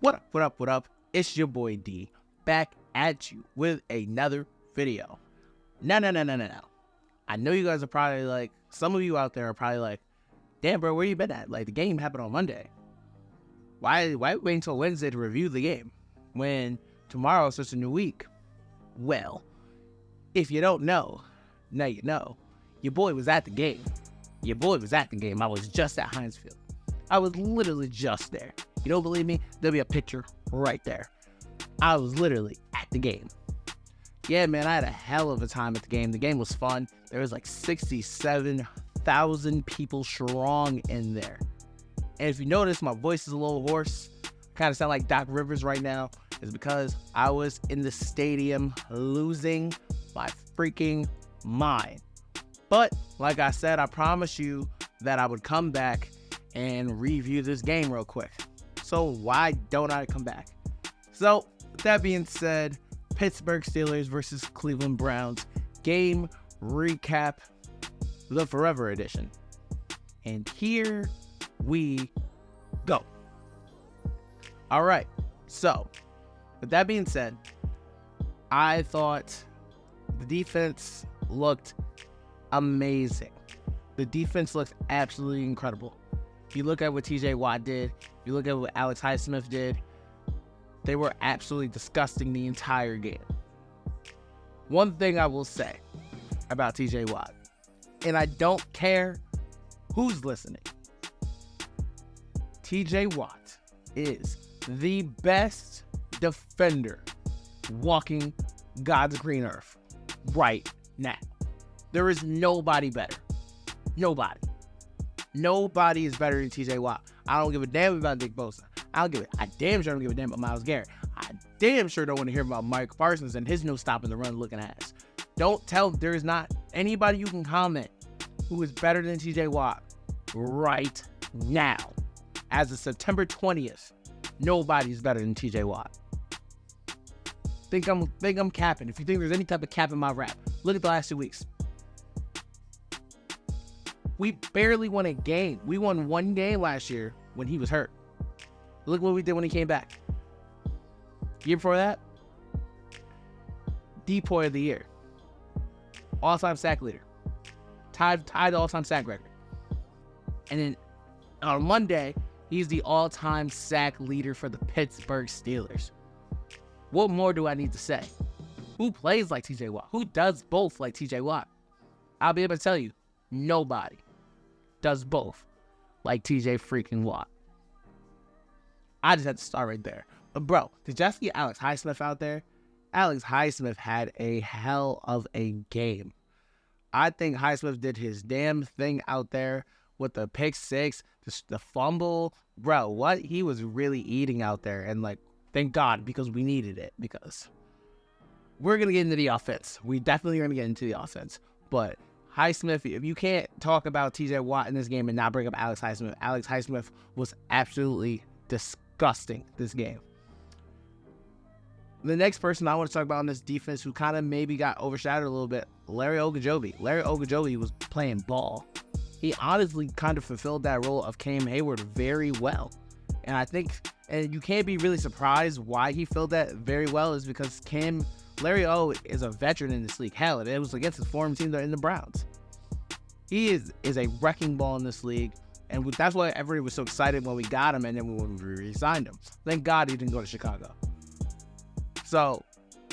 What up, what up, what up? It's your boy D, back at you with another video. No. I know you guys are probably like, some of you out there are probably like, damn bro, where you been at? Like, the game happened on Monday. Why wait until Wednesday to review the game when tomorrow starts a new week? Well, if you don't know, now you know. Your boy was at the game. I was just at Heinz Field. I was literally just there. You don't believe me? There'll be a picture right there. I was literally at the game. Yeah, man, I had a hell of a time at the game. The game was fun. There was like 67,000 people strong in there. And if you notice, my voice is a little hoarse. Kind of sound like Doc Rivers right now. It's because I was in the stadium losing my freaking mind. But like I said, I promised you that I would come back and review this game real quick. So why don't I come back? So with that being said, Pittsburgh Steelers versus Cleveland Browns game recap, the Forever Edition. And here we go. All right. So with that being said, I thought the defense looked amazing. The defense looked absolutely incredible. If you look at what TJ Watt did, if you look at what Alex Highsmith did, they were absolutely disgusting the entire game. One thing I will say about TJ Watt, and I don't care who's listening, TJ Watt is the best defender walking God's green earth right now. There is nobody better. Nobody is better than TJ Watt. I don't give a damn about Nick Bosa. I damn sure don't give a damn about Myles Garrett. I damn sure don't want to hear about Mike Parsons and his no stopping the run looking ass. Don't tell, there's not anybody you can comment who is better than TJ Watt right now. As of September 20th, nobody's better than TJ Watt. Think I'm capping. If you think there's any type of cap in my rap, look at the last 2 weeks. We barely won a game. We won one game last year when he was hurt. Look what we did when he came back. Year before that, Depoy of the year. All-time sack leader. Tied the all-time sack record. And then on Monday, he's the all-time sack leader for the Pittsburgh Steelers. What more do I need to say? Who plays like TJ Watt? Who does both like TJ Watt? I'll be able to tell you, nobody does both like TJ freaking Watt. I just had to start right there. But bro, did y'all see Alex Highsmith out there? Alex Highsmith had a hell of a game. I think Highsmith did his damn thing out there with the pick six, the fumble. Bro, what he was really eating out there. And like, thank God, because we needed it. Because we're going to get into the offense. We definitely are going to get into the offense. But Highsmith, if you can't talk about TJ Watt in this game and not bring up Alex Highsmith was absolutely disgusting this game. The next person I want to talk about on this defense who kind of maybe got overshadowed a little bit, Larry Ogunjobi. Larry Ogunjobi was playing ball. He honestly kind of fulfilled that role of Cam Hayward very well. And I think, and you can't be really surprised why he filled that very well, is because Larry O is a veteran in this league. Hell, it was against his former team in the Browns. He is a wrecking ball in this league, and that's why everybody was so excited when we got him and then when we re-signed him. Thank God he didn't go to Chicago. So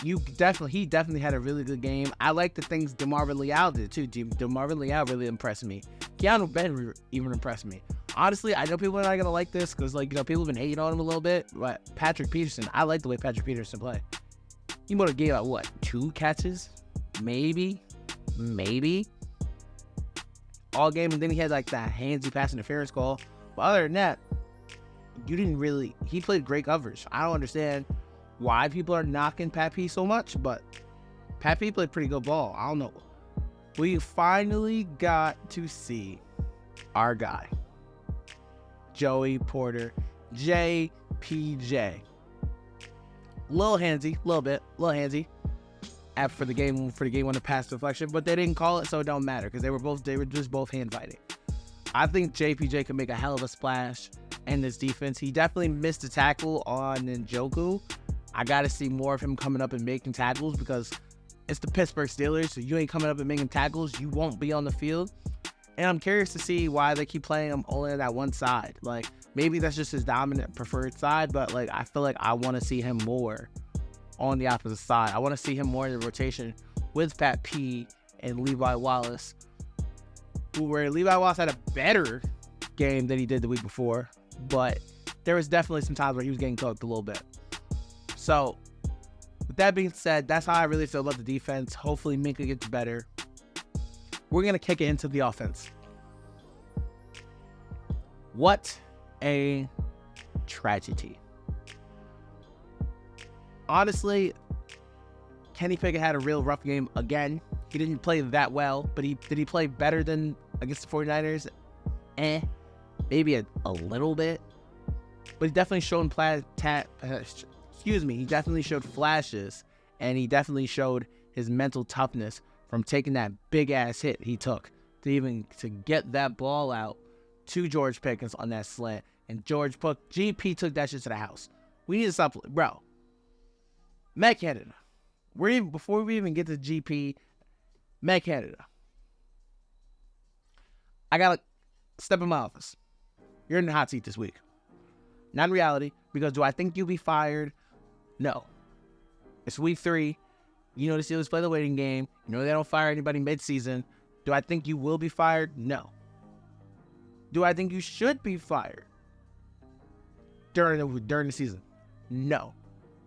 he definitely had a really good game. I like the things DeMarvin Leal did too. DeMarvin Leal really impressed me. Keanu Ben even impressed me. Honestly, I know people are not gonna like this because people have been hating on him a little bit, but Patrick Peterson, I like the way Patrick Peterson played. He would have gave out, what, 2 catches? Maybe. All game, and then he had like that handsy pass interference call. But other than that, he played great coverage. I don't understand why people are knocking Pat P so much, but Pat P played pretty good ball. I don't know. We finally got to see our guy, Joey Porter, JPJ. Little handsy for the game on the pass deflection, but they didn't call it, so it don't matter because they were just both hand fighting. I think JPJ could make a hell of a splash. in this defense. He definitely missed a tackle on Njoku. I got to see more of him coming up and making tackles because it's the Pittsburgh Steelers. So you ain't coming up and making tackles, you won't be on the field. And I'm curious to see why they keep playing him only on that one side. Like, maybe that's just his dominant preferred side, but like I feel like I want to see him more on the opposite side. I want to see him more in the rotation with Pat P and Levi Wallace, where Levi Wallace had a better game than he did the week before, but there was definitely some times where he was getting cooked a little bit. So with that being said, that's how I really feel about the defense. Hopefully Minka gets better. We're going to kick it into the offense. What a tragedy. Honestly, Kenny Pickett had a real rough game again. He didn't play that well, but did he play better than against the 49ers? Maybe a little bit. But he definitely showed he definitely showed flashes, and he definitely showed his mental toughness from taking that big ass hit he took to get that ball out to George Pickens on that slant. And GP took that shit to the house. We need to stop, bro. Matt Canada. Before we even get to GP, Matt Canada. I gotta step in my office. You're in the hot seat this week. Not in reality, because do I think you'll be fired? No. It's week 3. You know the Steelers play the waiting game. You know they don't fire anybody mid-season. Do I think you will be fired? No. Do I think you should be fired during the season? No.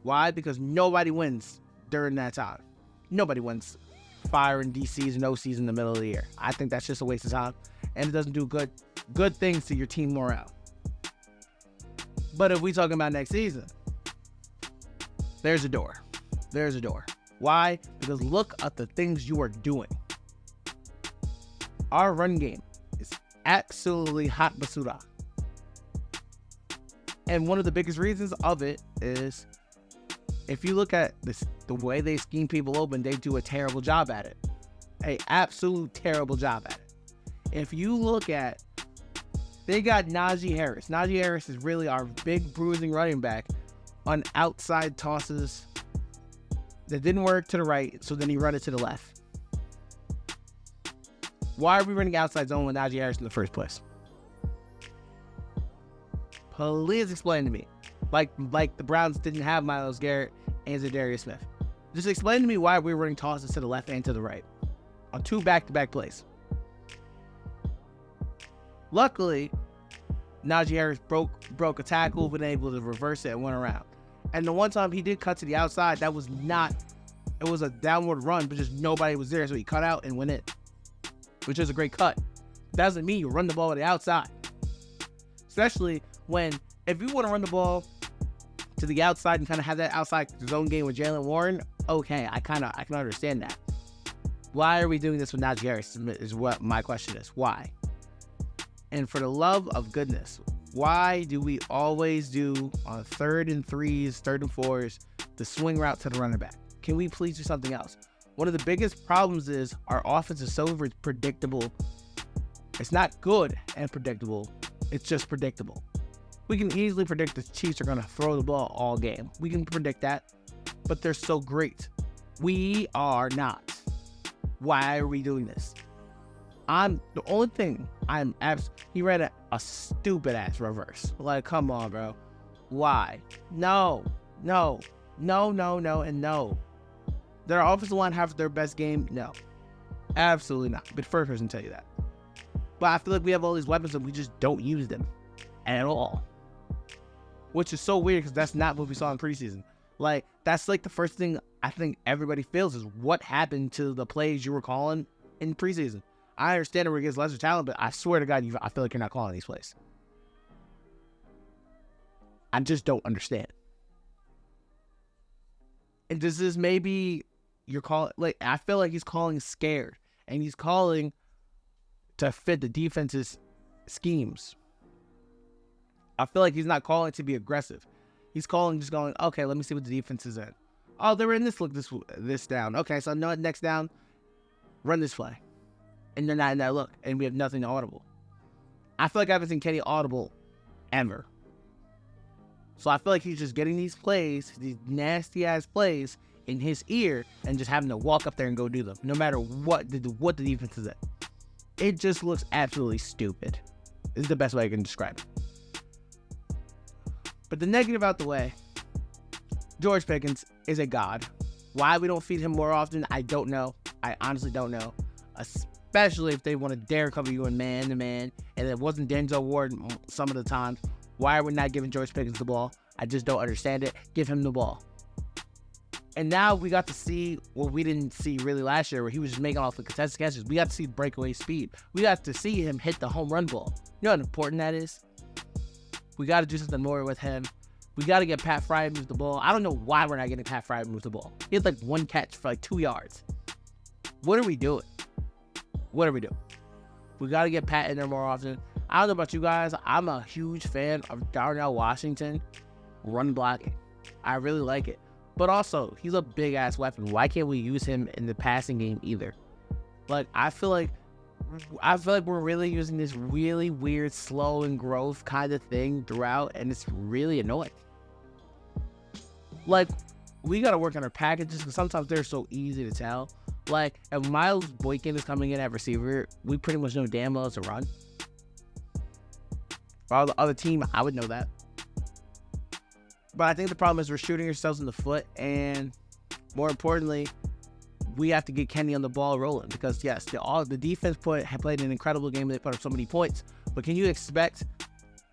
Why? Because nobody wins during that time. Nobody wins firing DCs and OCs in the middle of the year. I think that's just a waste of time, and it doesn't do good things to your team morale. But if we talking about next season, there's a door. There's a door. Why? Because look at the things you are doing. Our run game is absolutely hot basura. And one of the biggest reasons of it is if you look at the way they scheme people open, they do a terrible job at it. An absolute terrible job at it. If you look at, they got Najee Harris. Najee Harris is really our big bruising running back on outside tosses that didn't work to the right, so then he run it to the left. Why are we running outside zone with Najee Harris in the first place? Please explain to me. Like the Browns didn't have Myles Garrett and Zadarius Smith. Just explain to me why we're running tosses to the left and to the right on 2 back-to-back plays. Luckily, Najee Harris broke a tackle, been able to reverse it and went around. And the one time he did cut to the outside, it was a downward run, but just nobody was there, so he cut out and went in, which is a great cut. Doesn't mean you run the ball to the outside. Especially if you want to run the ball to the outside and kind of have that outside zone game with Jaylen Warren, okay, I can understand that. Why are we doing this with Najee Harris is what my question is. Why? And for the love of goodness, why do we always do on 3rd and 3s, 3rd and 4s, the swing route to the running back? Can we please do something else? One of the biggest problems is our offense is so predictable. It's not good and predictable. It's just predictable. We can easily predict the Chiefs are going to throw the ball all game. We can predict that, but they're so great. We are not. Why are we doing this? He ran a stupid ass reverse. Like, come on, bro. Why? No. Did our offensive line have their best game? No. Absolutely not. But first person tell you that. But I feel like we have all these weapons and we just don't use them at all. Which is so weird because that's not what we saw in preseason. Like, that's like the first thing I think everybody feels is what happened to the plays you were calling in preseason. I understand it against lesser talent, but I swear to God, I feel like you're not calling these plays. I just don't understand. And does this maybe you're calling, like, I feel like he's calling scared, and he's calling to fit the defense's schemes. I feel like he's not calling to be aggressive. He's just going, okay, let me see what the defense is in. Oh, they're in this look, this down. Okay, so no, next down, run this play. And they're not in that look, and we have nothing audible. I feel like I haven't seen Kenny audible ever. So I feel like he's just getting these plays, these nasty ass plays in his ear and just having to walk up there and go do them, no matter what the defense is at. It just looks absolutely stupid. Is the best way I can describe it. But the negative out the way, George Pickens is a god. Why we don't feed him more often, I don't know. I honestly don't know. Especially if they want to dare cover you in man-to-man, and it wasn't Denzel Ward some of the times. Why are we not giving George Pickens the ball? I just don't understand it. Give him the ball. And now we got to see what we didn't see really last year, where he was just making all the contested catches. We got to see breakaway speed. We got to see him hit the home run ball. You know how important that is? We got to do something more with him. We got to get Pat Fry to move the ball. I don't know why we're not getting Pat Fry to move the ball. He had like one catch for like 2 yards. What are we doing? What are we doing? We got to get Pat in there more often. I don't know about you guys. I'm a huge fan of Darnell Washington run blocking. I really like it. But also, he's a big-ass weapon. Why can't we use him in the passing game either? Like, I feel like we're really using this really weird, slow and growth kind of thing throughout, and it's really annoying. Like, we got to work on our packages, because sometimes they're so easy to tell. Like, if Miles Boykin is coming in at receiver, we pretty much know damn well it's a run. For all the other team, I would know that. But I think the problem is we're shooting ourselves in the foot, and more importantly, we have to get Kenny on the ball rolling, because yes, the defense played an incredible game. They put up so many points, but can you expect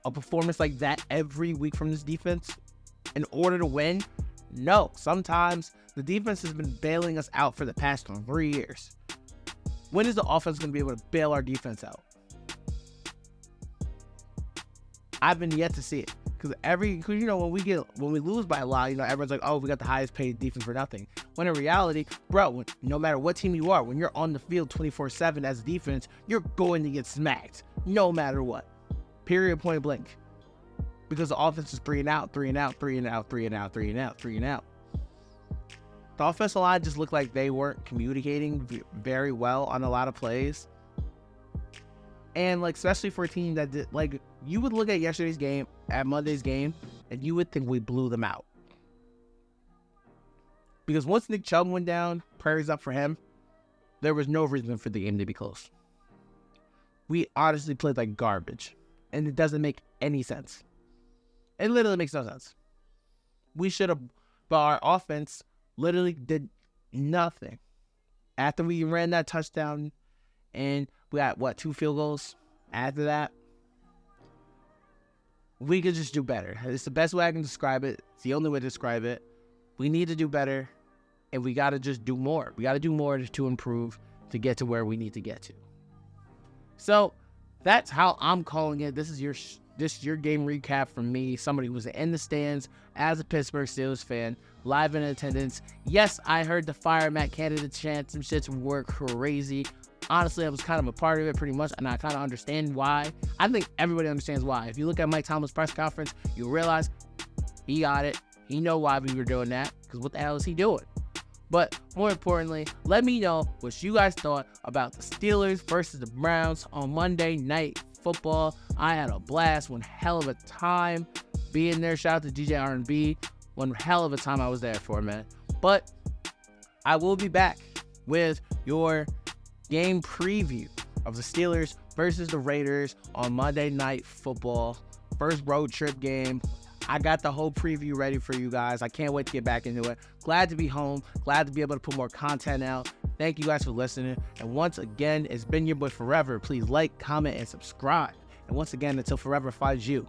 a performance like that every week from this defense in order to win? No. Sometimes the defense has been bailing us out for the past 3 years. When is the offense going to be able to bail our defense out? I've been yet to see it. Because when we lose by a lot, everyone's like, oh, we got the highest paid defense for nothing. When in reality, bro, no matter what team you are, when you're on the field 24/7 as a defense, you're going to get smacked no matter what. Period, point blank. Because the offense is 3 and out, 3 and out, 3 and out, 3 and out, 3 and out, 3 and out. The offensive line just looked like they weren't communicating very well on a lot of plays. And like, especially for a team that did, like, you would look at yesterday's game, at Monday's game, and you would think we blew them out. Because once Nick Chubb went down, prayers up for him, there was no reason for the game to be close. We honestly played like garbage, and it doesn't make any sense. It literally makes no sense. We should have, but our offense literally did nothing. After we ran that touchdown, and we got, 2 field goals after that? We could just do better. It's the best way I can describe it. It's the only way to describe it. We need to do better, and we got to just do more. We got to do more to improve, to get to where we need to get to. So that's how I'm calling it. This is your game recap from me, somebody who was in the stands as a Pittsburgh Steelers fan, live in attendance. Yes, I heard the fire Matt Canada chant. Some shits were crazy. Honestly, I was kind of a part of it pretty much, and I kind of understand why. I think everybody understands why. If you look at Mike Tomlin's press conference, you realize he got it. He know why we were doing that, because what the hell is he doing? But more importantly, let me know what you guys thought about the Steelers versus the Browns on Monday Night Football. I had a blast, one hell of a time being there. Shout out to DJ R&B. One hell of a time I was there for, man. But I will be back with your game preview of the Steelers versus the Raiders on Monday Night Football. First road trip game. I got the whole preview ready for you guys. I can't wait to get back into it. Glad to be home. Glad to be able to put more content out. Thank you guys for listening. And once again, it's been your boy Forever. Please like, comment, and subscribe. And once again, until Forever finds you.